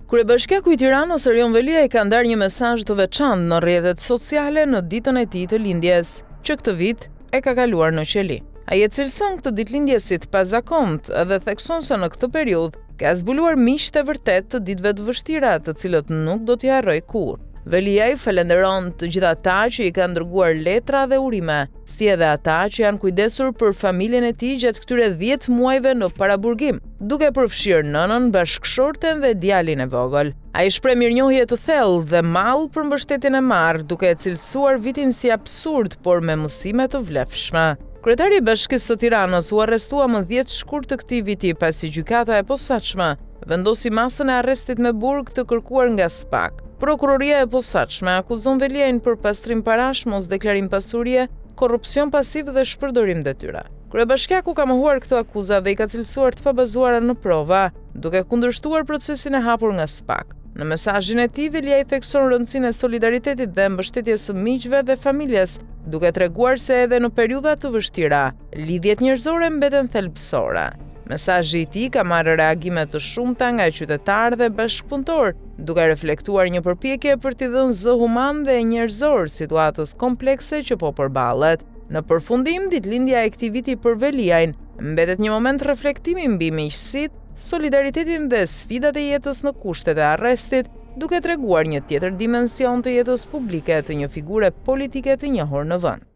Kryebashkiaku i Tiranës Erion Velia i ka ndarë një mesazh të veçantë në rrjetet sociale në ditën e tij të lindjes, që këtë vit e ka kaluar në qeli. Ai e cilëson këtë ditëlindje si të pazakontë dhe thekson se në këtë periudhë ka zbuluar miqtë e vërtet të ditëve të vështira, të cilët nuk do t'i harroj kurrë. Velia i falenderon të gjithë ata që i kanë dërguar letra dhe urime, si edhe ata që janë kujdesur për familjen e tij gjatë këtyre 10 muajve në paraburgim, duke përfshirë nënën, bashkëshorten dhe djalin e vogël. Ai shpreh mirënjohje të thellë dhe mall për mbështetjen e marrë, duke e cilësuar vitin si absurd, por me mësime të vlefshme. Kryetari i Bashkisë së Tiranës u arrestua më 10 shkurt të këtij viti pasi gjykata e posaçme vendosi masën e arrestit me burg të kërkuar nga SPAK. Prokuroria e posaçme akuzon Veliajin për pastrim parash, mosdeklarim pasurie, korrupsion pasiv dhe shpërdorim detyra. Kryebashkiaku ka mohuar këto akuza dhe i ka cilësuar të pabazuara në prova, duke kundërshtuar procesin e hapur nga SPAK. Në mesazhin e tij, Velia i thekson rëndësinë e solidaritetit dhe mbështetjes së miqve dhe familjes, duke treguar se edhe në periudha të vështira, lidhjet njerëzore mbeten thelbësore. Mesazhi i tij ka marrë reagime të shumta nga qytetarë dhe bashkëpunëtorë, duke reflektuar një përpjekje për t'i dhënë zë human dhe njerëzor situatës komplekse që po përballet. Në përfundim, ditëlindja e këtij viti për Veliajin mbetet një moment reflektimi mbi miqësitë, solidaritetin dhe sfidat e jetës në kushtet e arrestit, duke treguar një tjetër dimension të jetës publike të një figure politike të njohur në vend.